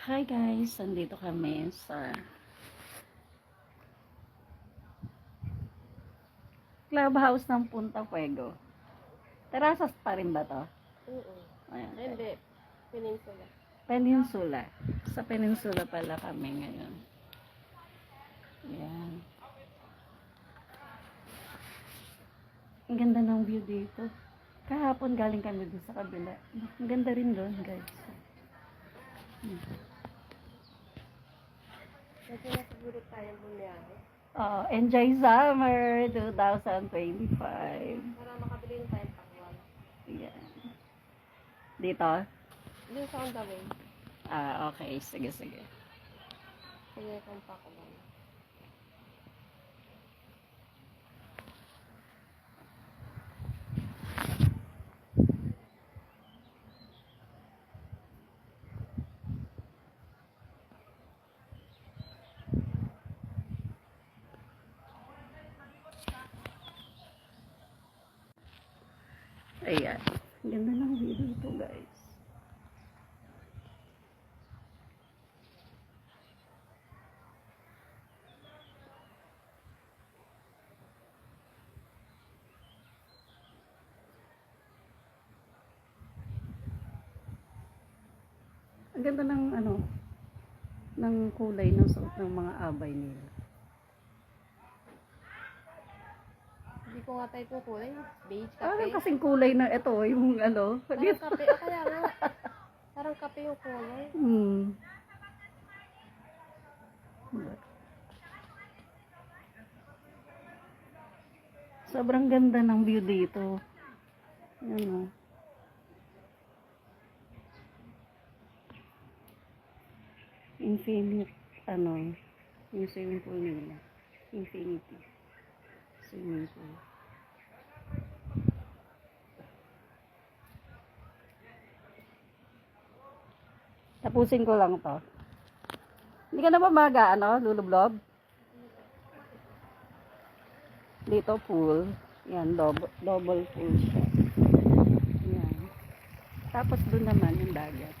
Hi guys, nandito kami sa clubhouse ng Punta Fuego. Terasas pa rin ba to? Oo. Ayan. Hindi. Peninsula. Peninsula. Sa Peninsula pala kami ngayon. Ayan. Ang ganda ng view dito. Kahapon galing kami doon sa kabila. Ang ganda rin doon guys. Kasi nasiguro tayong bumiyahe. Oh, enjoy summer 2025. Para makabili na tayong pakwan. Ayan. Dito? Doon sa on the way. Okay. Sige. Kaya itong pakwan. Ayan. Ang ganda ng view dito, guys. Ang ganda ng ng kulay ng suot ng mga abay nila. Hindi ko nga tayo kulay. Beige kape. Parang kasing kulay na ito, yung Parang dito. kape. Kaya nga. Parang kape yung kulay. Sobrang ganda ng view dito. Yan Infinite, yung swimming pool nila. Infinity. Swimming pool. Tapusin ko lang to. Hindi ka na ba lulublob? Dito pool. Yan, double pool siya. Yan. Tapos doon naman yung dagat.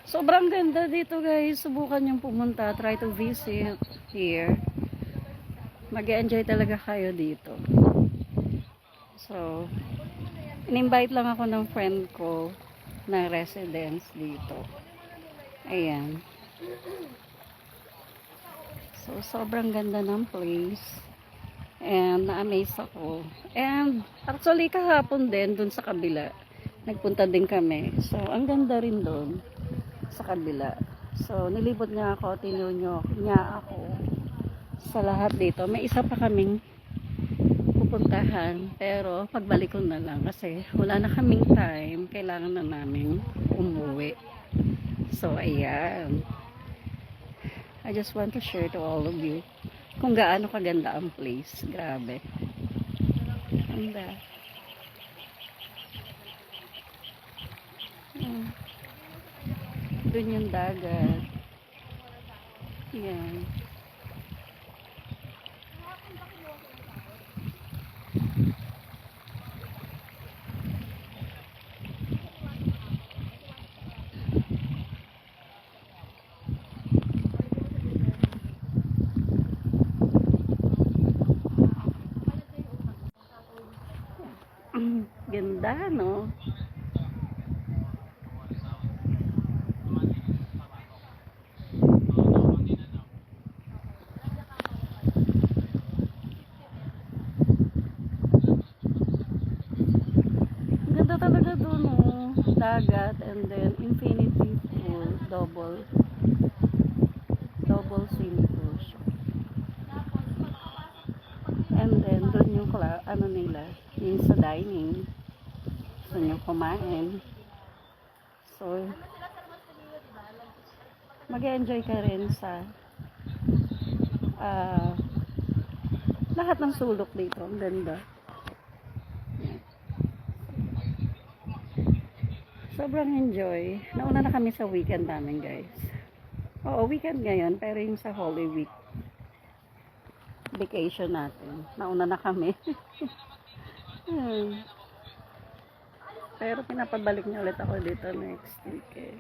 Sobrang ganda dito guys. Subukan yung pumunta. Try to visit here. Mag-enjoy talaga kayo dito. So, in-invite lang ako ng friend ko na residence dito. Ayan. So, sobrang ganda ng place. And na-amaze ako. And actually kahapon din dun sa kabila. Nagpunta din kami. So, ang ganda rin dun sa kabila. So, nilibot niya ako, tinunyo niya ako sa lahat dito. May isa pa kaming pupuntahan, pero pagbalik ko na lang kasi wala na kaming time. Kailangan na namin umuwi. So, ayan. I just want to share to all of you kung gaano kaganda ang place. Grabe. Ganda. Doon yung dagat. Yan. Ganda, no? Ganda talaga doon, oh. Dagat and then infinity pool, double namin sa dining. Gusto nyo kumain. So, mag-enjoy ka rin sa lahat ng sulok dito. Ang ganda. Sobrang enjoy. Nauna na kami sa weekend namin, guys. Oo, weekend ngayon, pero yung sa Holy Week vacation natin. Nauna na kami. Pero pinapabalik niya ulit ako dito next week eh.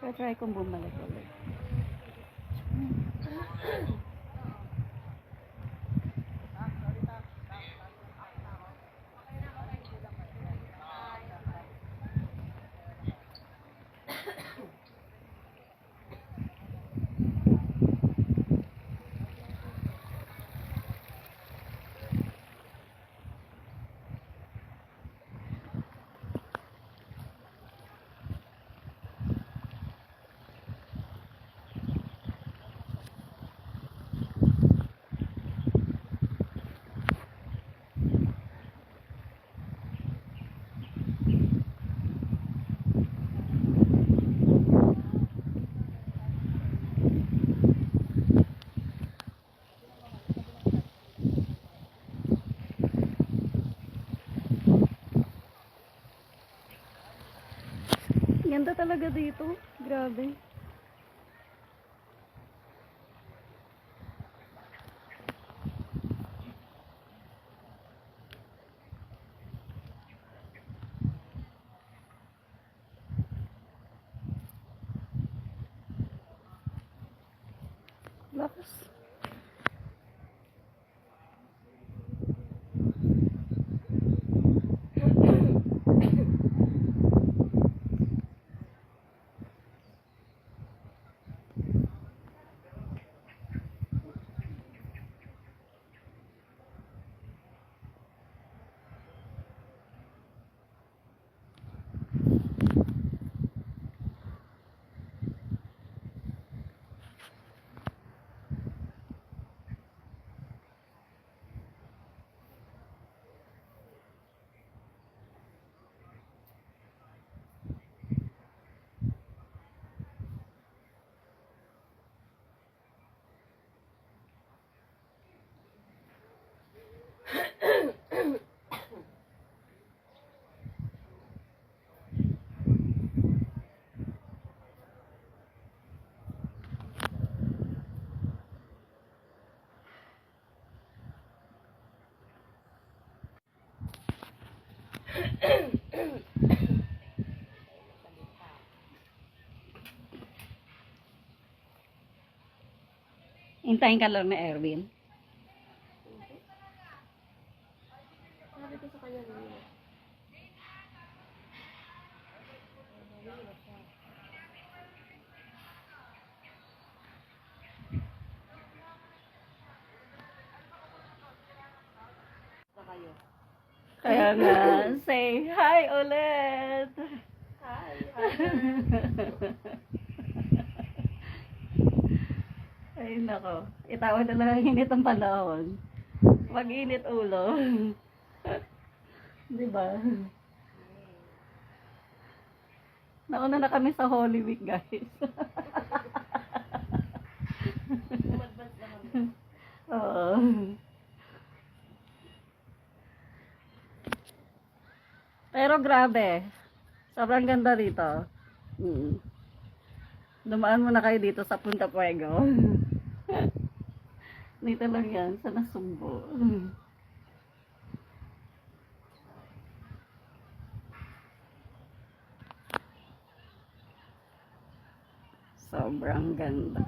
So, try kong bumalik ulit. Ganda talaga dito. Grabe. Lakas. Hintayin ka lang na Erwin. Sabi ko sa kanya nila. Sa kayo. Kaya nga, say hi ulit. Hi. Ay nako, itawag na lang ang init ang panahon. Mag-init ulo. Diba? Nauna na kami sa Holy Week, guys. Umadvance na kami. Oo. Pero grabe. Sobrang ganda dito. Dumaan muna kayo dito sa Punta Puego. Dito lang yan, sa Nasugbo. Sobrang ganda.